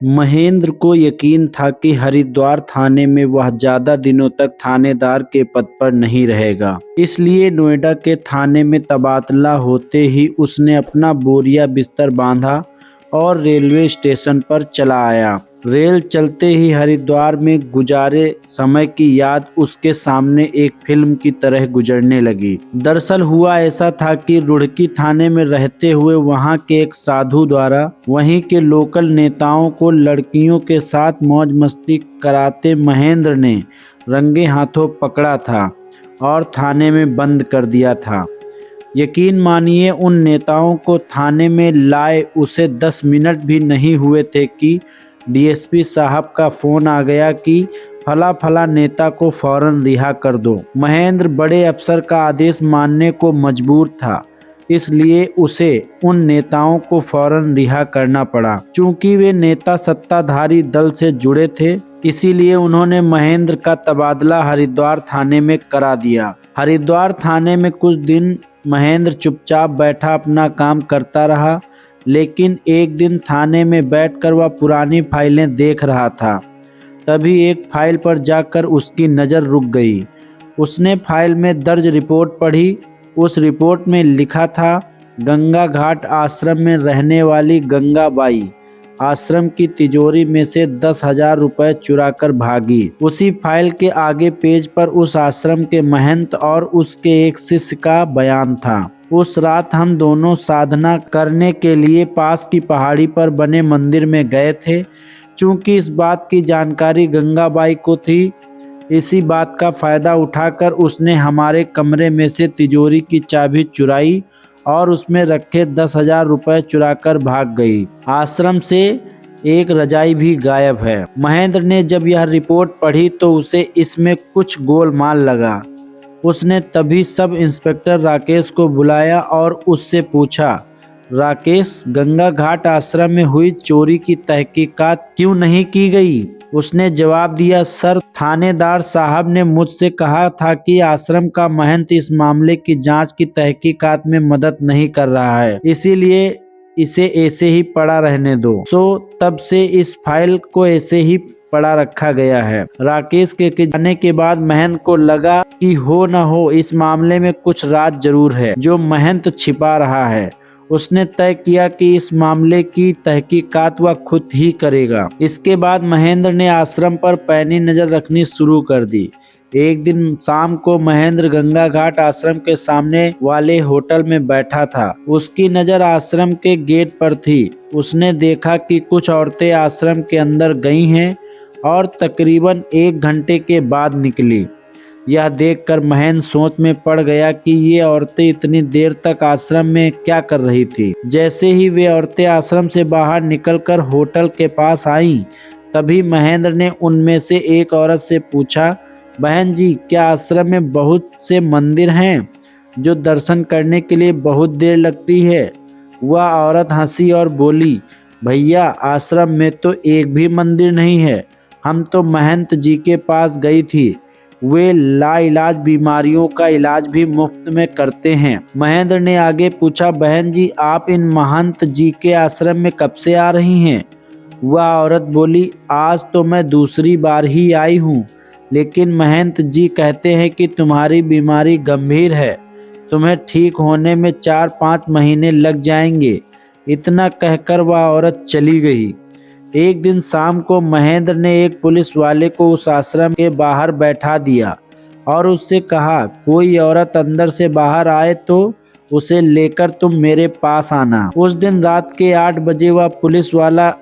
महेंद्र को यकीन था कि हरिद्वार थाने में वह ज्यादा दिनों तक थानेदार के पद पर नहीं रहेगा। इसलिए नोएडा के थाने में तबादला होते ही उसने अपना बोरिया बिस्तर बांधा और रेलवे स्टेशन पर चला आया। रेल चलते ही हरिद्वार में गुजारे समय की याद उसके सामने एक फिल्म की तरह गुजरने लगी। दरअसल हुआ ऐसा था कि रुड़की थाने में रहते हुए वहां के एक साधु द्वारा वहीं के लोकल नेताओं को लड़कियों के साथ मौज मस्ती कराते महेंद्र ने रंगे हाथों पकड़ा था और थाने में बंद कर दिया था। यकीन मानिए, उन नेताओं को थाने में लाए उसे 10 मिनट भी नहीं हुए थे कि डीएसपी साहब का फोन आ गया कि फला फला नेता को फौरन रिहा कर दो। महेंद्र बड़े अफसर का आदेश मानने को मजबूर था, इसलिए उसे उन नेताओं को फौरन रिहा करना पड़ा। चूंकि वे नेता सत्ताधारी दल से जुड़े थे, इसीलिए उन्होंने महेंद्र का तबादला हरिद्वार थाने में करा दिया। हरिद्वार थाने में कुछ दिन महेंद्र चुपचाप बैठा अपना काम करता रहा, लेकिन एक दिन थाने में बैठकर वह पुरानी फाइलें देख रहा था। तभी एक फाइल पर जाकर उसकी नज़र रुक गई। उसने फाइल में दर्ज रिपोर्ट पढ़ी। उस रिपोर्ट में लिखा था, गंगा घाट आश्रम में रहने वाली गंगाबाई आश्रम की तिजोरी में से 10,000 रुपये चुराकर भागी। उसी फाइल के आगे पेज पर उस आश्रम के महंत और उसके एक शिष्य का बयान था। उस रात हम दोनों साधना करने के लिए पास की पहाड़ी पर बने मंदिर में गए थे। चूंकि इस बात की जानकारी गंगाबाई को थी, इसी बात का फायदा उठाकर उसने हमारे कमरे में से तिजोरी की चाबी चुराई और उसमें रखे 10,000 रुपये चुराकर भाग गई। आश्रम से एक रजाई भी गायब है। महेंद्र ने जब यह रिपोर्ट पढ़ी तो उसे इसमें कुछ गोलमाल लगा। उसने तभी सब इंस्पेक्टर राकेश को बुलाया और उससे पूछा, राकेश, गंगा घाट आश्रम में हुई चोरी की तहकीकात क्यों नहीं की गई? उसने जवाब दिया, सर, थानेदार साहब ने मुझसे कहा था कि आश्रम का महंत इस मामले की जांच की तहकीकात में मदद नहीं कर रहा है, इसीलिए इसे ऐसे ही पड़ा रहने दो। तब से इस फाइल को ऐसे ही पड़ा रखा गया है। राकेश के जाने के बाद महंत को लगा कि हो न हो इस मामले में कुछ राज जरूर है जो महंत छिपा रहा है। उसने तय किया कि इस मामले की तहकीकात वह खुद ही करेगा। इसके बाद महेंद्र ने आश्रम पर पैनी नजर रखनी शुरू कर दी। एक दिन शाम को महेंद्र गंगा घाट आश्रम के सामने वाले होटल में बैठा था। उसकी नज़र आश्रम के गेट पर थी। उसने देखा कि कुछ औरतें आश्रम के अंदर गई हैं और तकरीबन 1 घंटे के बाद निकली। यह देखकर महेंद्र सोच में पड़ गया कि ये औरतें इतनी देर तक आश्रम में क्या कर रही थी। जैसे ही वे औरतें आश्रम से बाहर निकलकर होटल के पास आईं, तभी महेंद्र ने उनमें से एक औरत से पूछा, बहन जी, क्या आश्रम में बहुत से मंदिर हैं जो दर्शन करने के लिए बहुत देर लगती है? वह औरत हंसी और बोली, भैया, आश्रम में तो एक भी मंदिर नहीं है। हम तो महंत जी के पास गई थी। वे लाइलाज बीमारियों का इलाज भी मुफ्त में करते हैं। महेंद्र ने आगे पूछा, बहन जी, आप इन महंत जी के आश्रम में कब से आ रही हैं? वह औरत बोली, आज तो मैं दूसरी बार ही आई हूँ, लेकिन महंत जी कहते हैं कि तुम्हारी बीमारी गंभीर है, तुम्हें ठीक होने में 4-5 महीने लग जाएंगे। इतना कहकर वह औरत चली गई। एक दिन शाम को महेंद्र ने एक पुलिस वाले को उस आश्रम के बाहर बैठा दिया और उससे कहा, कोई औरत अंदर से बाहर आए तो उसे लेकर तुम मेरे पास आना। उस दिन रात के 8 बजे वह पुलिस वाला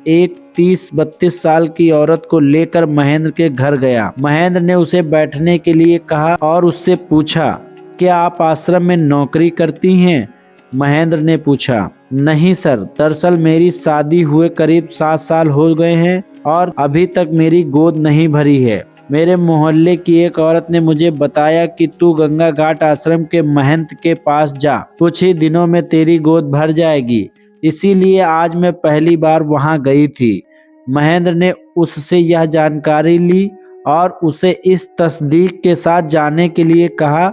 एक 30-32 साल की औरत को लेकर महेंद्र के घर गया। महेंद्र ने उसे बैठने के लिए कहा और उससे पूछा, क्या आप आश्रम में नौकरी करती हैं? महेंद्र ने पूछा, नहीं सर, दरअसल मेरी शादी हुए करीब 7 साल हो गए हैं और अभी तक मेरी गोद नहीं भरी है। मेरे मोहल्ले की एक औरत ने मुझे बताया कि तू गंगा घाट आश्रम के महंत के पास जा, कुछ ही दिनों में तेरी गोद भर जाएगी, इसीलिए आज मैं पहली बार वहां गई थी। महेंद्र ने उससे यह जानकारी ली और उसे इस तस्दीक के साथ जाने के लिए कहा,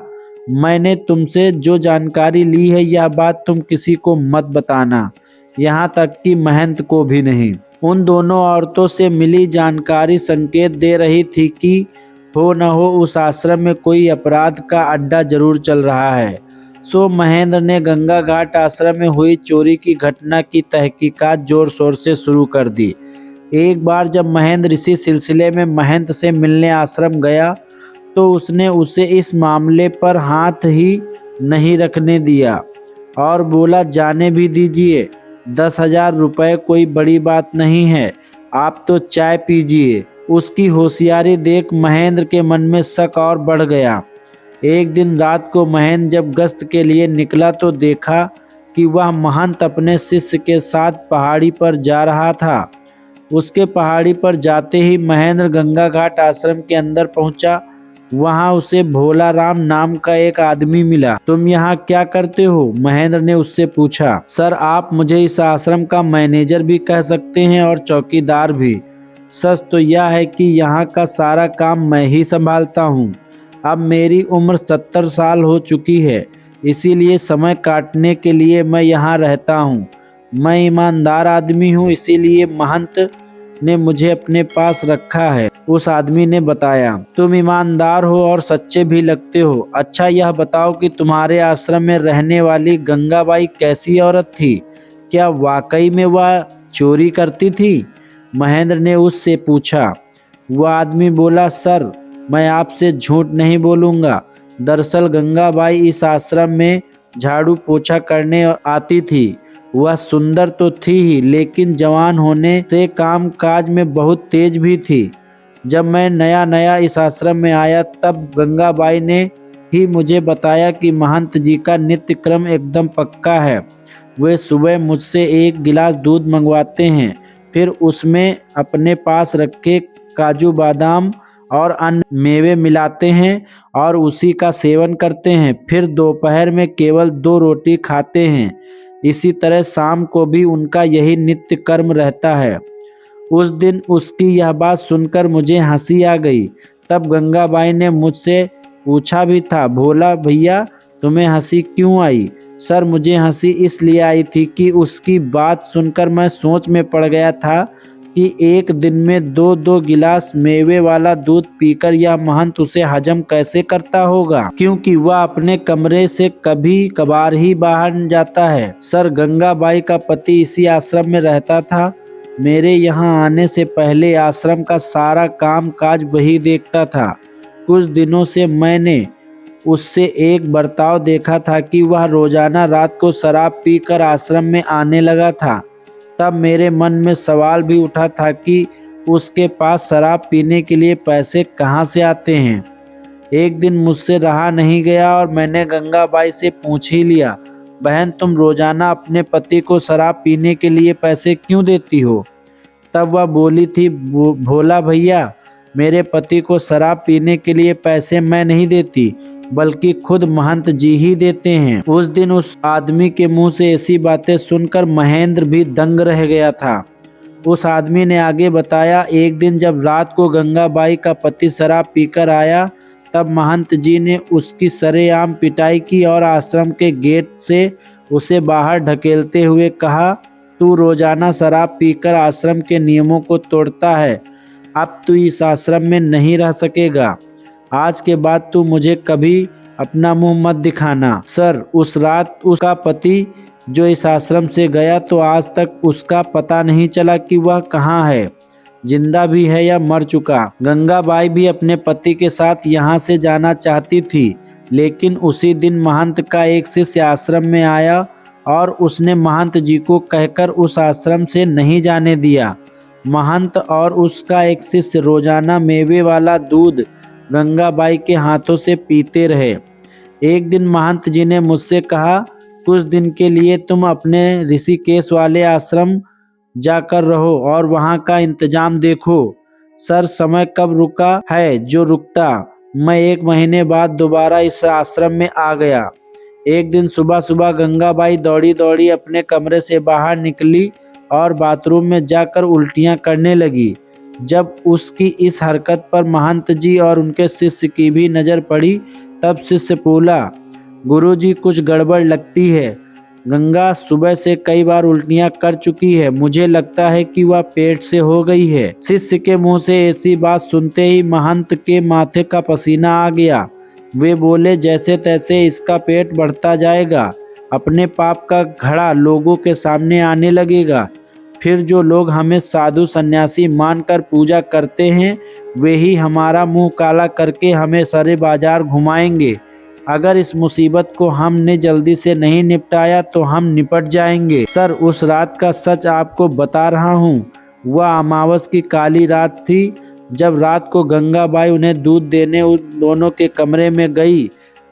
मैंने तुमसे जो जानकारी ली है यह बात तुम किसी को मत बताना, यहाँ तक कि महंत को भी नहीं। उन दोनों औरतों से मिली जानकारी संकेत दे रही थी कि हो न हो उस आश्रम में कोई अपराध का अड्डा जरूर चल रहा है। सो महेंद्र ने गंगा घाट आश्रम में हुई चोरी की घटना की तहकीकात जोर शोर से शुरू कर दी। एक बार जब महेंद्र इसी सिलसिले में महंत से मिलने आश्रम गया तो उसने उसे इस मामले पर हाथ ही नहीं रखने दिया और बोला, जाने भी दीजिए, 10,000 रुपये कोई बड़ी बात नहीं है, आप तो चाय पीजिए। उसकी होशियारी देख महेंद्र के मन में शक और बढ़ गया। एक दिन रात को महेंद्र जब गश्त के लिए निकला तो देखा कि वह महंत अपने शिष्य के साथ पहाड़ी पर जा रहा था। उसके पहाड़ी पर जाते ही महेंद्र गंगा घाट आश्रम के अंदर पहुंचा। वहां उसे भोला राम नाम का एक आदमी मिला। तुम यहाँ क्या करते हो? महेंद्र ने उससे पूछा। सर, आप मुझे इस आश्रम का मैनेजर भी कह सकते हैं और चौकीदार भी। सच तो यह है कि यहाँ का सारा काम मैं ही संभालता हूँ। अब मेरी उम्र 70 साल हो चुकी है, इसीलिए समय काटने के लिए मैं यहाँ रहता हूँ। मैं ईमानदार आदमी हूँ, इसीलिए महंत ने मुझे अपने पास रखा है, उस आदमी ने बताया। तुम ईमानदार हो और सच्चे भी लगते हो। अच्छा, यह बताओ कि तुम्हारे आश्रम में रहने वाली गंगाबाई कैसी औरत थी? क्या वाकई में वह चोरी करती थी? महेंद्र ने उससे पूछा। वह आदमी बोला, सर, मैं आपसे झूठ नहीं बोलूँगा। दरअसल गंगाबाई इस आश्रम में झाड़ू पोछा करने आती थी। वह सुंदर तो थी ही, लेकिन जवान होने से काम काज में बहुत तेज भी थी। जब मैं नया नया इस आश्रम में आया तब गंगाबाई ने ही मुझे बताया कि महंत जी का नित्य क्रम एकदम पक्का है। वे सुबह मुझसे 1 गिलास दूध मंगवाते हैं, फिर उसमें अपने पास रखे काजू बादाम और अन्य मेवे मिलाते हैं और उसी का सेवन करते हैं। फिर दोपहर में केवल 2 रोटी खाते हैं। इसी तरह शाम को भी उनका यही नित्य कर्म रहता है। उस दिन उसकी यह बात सुनकर मुझे हंसी आ गई। तब गंगाबाई ने मुझसे पूछा भी था, भोला भैया, तुम्हें हंसी क्यों आई? सर, मुझे हंसी इसलिए आई थी कि उसकी बात सुनकर मैं सोच में पड़ गया था कि एक दिन में 2-2 गिलास मेवे वाला दूध पीकर यह महंत उसे हजम कैसे करता होगा, क्योंकि वह अपने कमरे से कभी कभार ही बाहर जाता है। सर, गंगाबाई का पति इसी आश्रम में रहता था। मेरे यहाँ आने से पहले आश्रम का सारा काम काज वही देखता था। कुछ दिनों से मैंने उससे एक बर्ताव देखा था कि वह रोजाना रात को शराब पीकर आश्रम में आने लगा था। तब मेरे मन में सवाल भी उठा था कि उसके पास शराब पीने के लिए पैसे कहाँ से आते हैं। एक दिन मुझसे रहा नहीं गया और मैंने गंगाबाई से पूछ ही लिया, बहन, तुम रोजाना अपने पति को शराब पीने के लिए पैसे क्यों देती हो? तब वह बोली थी, भोला भैया, मेरे पति को शराब पीने के लिए पैसे मैं नहीं देती, बल्कि खुद महंत जी ही देते हैं। उस दिन उस आदमी के मुंह से ऐसी बातें सुनकर महेंद्र भी दंग रह गया था। उस आदमी ने आगे बताया, एक दिन जब रात को गंगाबाई का पति शराब पीकर आया तब महंत जी ने उसकी सरेआम पिटाई की और आश्रम के गेट से उसे बाहर ढकेलते हुए कहा, तू रोजाना शराब पीकर आश्रम के नियमों को तोड़ता है। अब तू इस आश्रम में नहीं रह सकेगा। आज के बाद तू मुझे कभी अपना मुंह मत दिखाना। सर, उस रात उसका पति जो इस आश्रम से गया तो आज तक उसका पता नहीं चला कि वह कहाँ है, जिंदा भी है या मर चुका। गंगाबाई भी अपने पति के साथ यहाँ से जाना चाहती थी, लेकिन उसी दिन महंत का एक शिष्य आश्रम में आया और उसने महंत जी को कहकर उस आश्रम से नहीं जाने दिया। महंत और उसका एक शिष्य रोजाना मेवे वाला दूध गंगाबाई के हाथों से पीते रहे। एक दिन महंत जी ने मुझसे कहा, कुछ दिन के लिए तुम अपने ऋषिकेश वाले आश्रम जाकर रहो और वहाँ का इंतजाम देखो। सर, समय कब रुका है जो रुकता। मैं 1 महीने बाद दोबारा इस आश्रम में आ गया। एक दिन सुबह सुबह गंगाबाई दौड़ी दौड़ी अपने कमरे से बाहर निकली और बाथरूम में जाकर उल्टियाँ करने लगी। जब उसकी इस हरकत पर महंत जी और उनके शिष्य की भी नज़र पड़ी तब शिष्य बोला, गुरुजी, कुछ गड़बड़ लगती है। गंगा सुबह से कई बार उल्टियां कर चुकी है, मुझे लगता है कि वह पेट से हो गई है। शिष्य के मुंह से ऐसी बात सुनते ही महंत के माथे का पसीना आ गया। वे बोले, जैसे तैसे इसका पेट बढ़ता जाएगा, अपने पाप का घड़ा लोगों के सामने आने लगेगा। फिर जो लोग हमें साधु सन्यासी मानकर पूजा करते हैं, वे ही हमारा मुंह काला करके हमें सरे बाजार घुमाएंगे। अगर इस मुसीबत को हमने जल्दी से नहीं निपटाया तो हम निपट जाएंगे। सर, उस रात का सच आपको बता रहा हूँ। वह अमावस की काली रात थी। जब रात को गंगाबाई उन्हें दूध देने उन दोनों के कमरे में गई,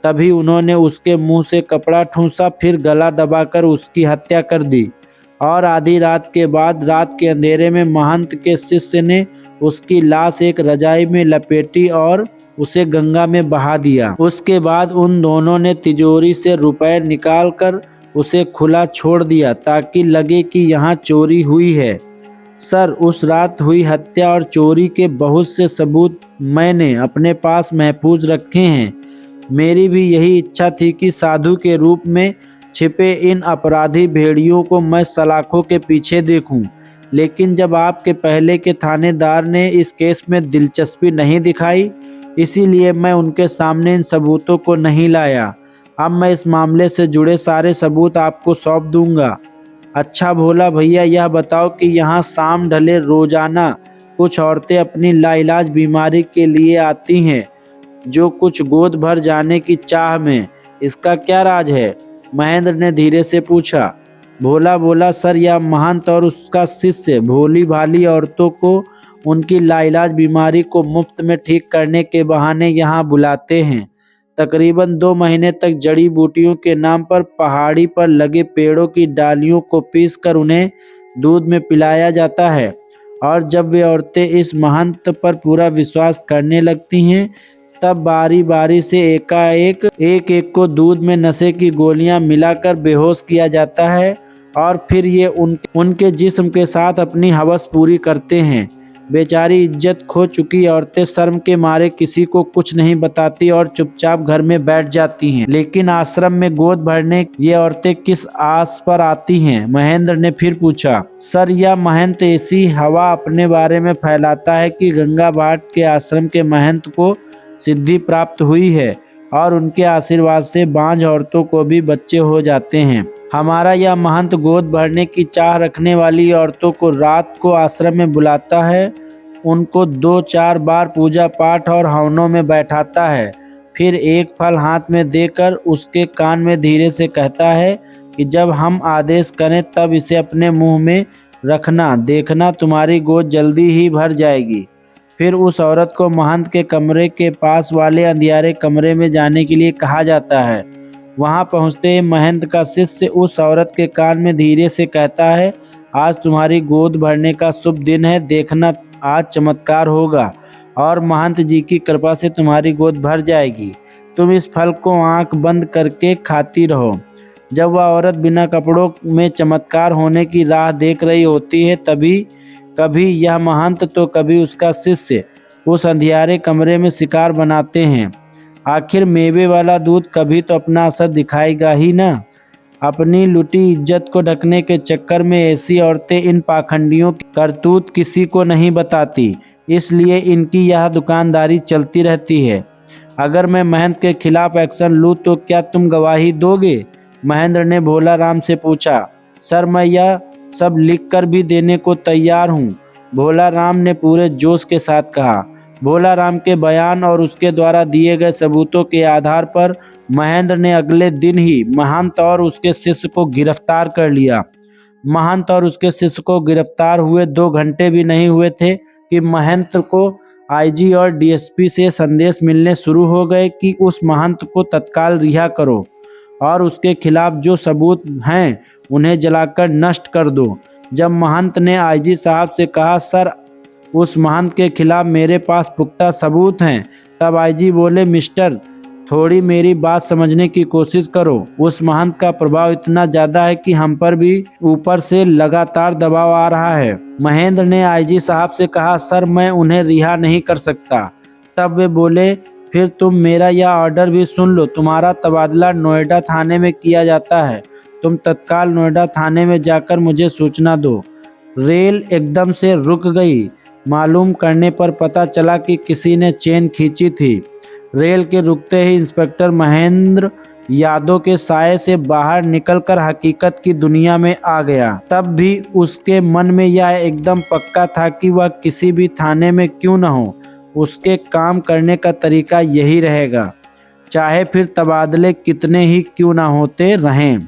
तभी उन्होंने उसके मुंह से कपड़ा ठूंसा, फिर गला दबाकर उसकी हत्या कर दी। और आधी रात के बाद रात के अंधेरे में महंत के शिष्य ने उसकी लाश एक रजाई में लपेटी और उसे गंगा में बहा दिया। उसके बाद उन दोनों ने तिजोरी से रुपए निकालकर उसे खुला छोड़ दिया ताकि लगे कि यहाँ चोरी हुई है। सर, उस रात हुई हत्या और चोरी के बहुत से सबूत मैंने अपने पास महफूज रखे हैं। मेरी भी यही इच्छा थी कि साधु के रूप में छिपे इन अपराधी भेड़ियों को मैं सलाखों के पीछे देखूं। लेकिन जब आपके पहले के थानेदार ने इस केस में दिलचस्पी नहीं दिखाई, इसीलिए मैं उनके सामने इन सबूतों को नहीं लाया। अब मैं इस मामले से जुड़े सारे सबूत आपको सौंप दूंगा। अच्छा भोला भैया, यह बताओ कि यहाँ शाम ढले रोजाना कुछ औरतें अपनी लाइलाज बीमारी के लिए आती हैं, जो कुछ गोद भर जाने की चाह में। इसका क्या राज है? महेंद्र ने धीरे से पूछा। भोला बोला, सर, यह महंत और उसका शिष्य भोली भाली औरतों को उनकी लाइलाज बीमारी को मुफ्त में ठीक करने के बहाने यहाँ बुलाते हैं। तकरीबन 2 महीने तक जड़ी बूटियों के नाम पर पहाड़ी पर लगे पेड़ों की डालियों को पीसकर उन्हें दूध में पिलाया जाता है। और जब वे औरतें इस महंत पर पूरा विश्वास करने लगती हैं, तब बारी बारी से एकाएक एक को दूध में नशे की गोलियां मिलाकर बेहोश किया जाता है और फिर ये उनके जिस्म के साथ अपनी हवस पूरी करते हैं। बेचारी इज्जत खो चुकी औरतें शर्म के मारे किसी को कुछ नहीं बताती और चुपचाप घर में बैठ जाती हैं। लेकिन आश्रम में गोद भरने ये औरतें किस आस पर आती हैं? महेंद्र ने फिर पूछा। सर, यह महंत ऐसी हवा अपने बारे में फैलाता है कि गंगा भाट के आश्रम के महंत को सिद्धि प्राप्त हुई है और उनके आशीर्वाद से बांझ औरतों को भी बच्चे हो जाते हैं। हमारा यह महंत गोद भरने की चाह रखने वाली औरतों को रात को आश्रम में बुलाता है, उनको 2-4 बार पूजा पाठ और हवनों में बैठाता है, फिर एक फल हाथ में देकर उसके कान में धीरे से कहता है कि जब हम आदेश करें तब इसे अपने मुंह में रखना, देखना तुम्हारी गोद जल्दी ही भर जाएगी। फिर उस औरत को महंत के कमरे के पास वाले अंधियारे कमरे में जाने के लिए कहा जाता है। वहां पहुंचते ही महंत का शिष्य उस औरत के कान में धीरे से कहता है, आज तुम्हारी गोद भरने का शुभ दिन है, देखना आज चमत्कार होगा और महंत जी की कृपा से तुम्हारी गोद भर जाएगी। तुम इस फल को आंख बंद करके खाती रहो। जब वह औरत बिना कपड़ों में चमत्कार होने की राह देख रही होती है, तभी कभी यह महंत तो कभी उसका शिष्य उस अंधियारे कमरे में शिकार बनाते हैं। आखिर मेवे वाला दूध कभी तो अपना असर दिखाएगा ही ना। अपनी लुटी इज्जत को ढकने के चक्कर में ऐसी औरतें इन पाखंडियों की करतूत किसी को नहीं बताती, इसलिए इनकी यह दुकानदारी चलती रहती है। अगर मैं महंत के खिलाफ एक्शन लूँ तो क्या तुम गवाही दोगे? महेंद्र ने भोला राम से पूछा। सर, मैं यह सब लिखकर भी देने को तैयार हूँ, भोला राम ने पूरे जोश के साथ कहा। भोला राम के बयान और उसके द्वारा दिए गए सबूतों के आधार पर महेंद्र ने अगले दिन ही महंत और उसके शिष्य को गिरफ्तार कर लिया। महंत और उसके शिष्य को गिरफ्तार हुए 2 घंटे भी नहीं हुए थे कि महंत को आईजी और डीएसपी से संदेश मिलने शुरू हो गए कि उस महंत को तत्काल रिहा करो और उसके खिलाफ जो सबूत हैं उन्हें जलाकर नष्ट कर दो। जब महंत ने आईजी साहब से कहा, सर, उस महंत के खिलाफ मेरे पास पुख्ता सबूत हैं, तब आईजी बोले, मिस्टर, थोड़ी मेरी बात समझने की कोशिश करो। उस महंत का प्रभाव इतना ज़्यादा है कि हम पर भी ऊपर से लगातार दबाव आ रहा है। महेंद्र ने आईजी साहब से कहा, सर, मैं उन्हें रिहा नहीं कर सकता। तब वे बोले, फिर तुम मेरा यह ऑर्डर भी सुन लो, तुम्हारा तबादला नोएडा थाने में किया जाता है। तुम तत्काल नोएडा थाने में जाकर मुझे सूचना दो। रेल एकदम से रुक गई। मालूम करने पर पता चला कि किसी ने चेन खींची थी। रेल के रुकते ही इंस्पेक्टर महेंद्र यादव के साये से बाहर निकलकर हकीकत की दुनिया में आ गया। तब भी उसके मन में यह एकदम पक्का था कि वह किसी भी थाने में क्यों न हो, उसके काम करने का तरीका यही रहेगा, चाहे फिर तबादले कितने ही क्यों न होते रहें।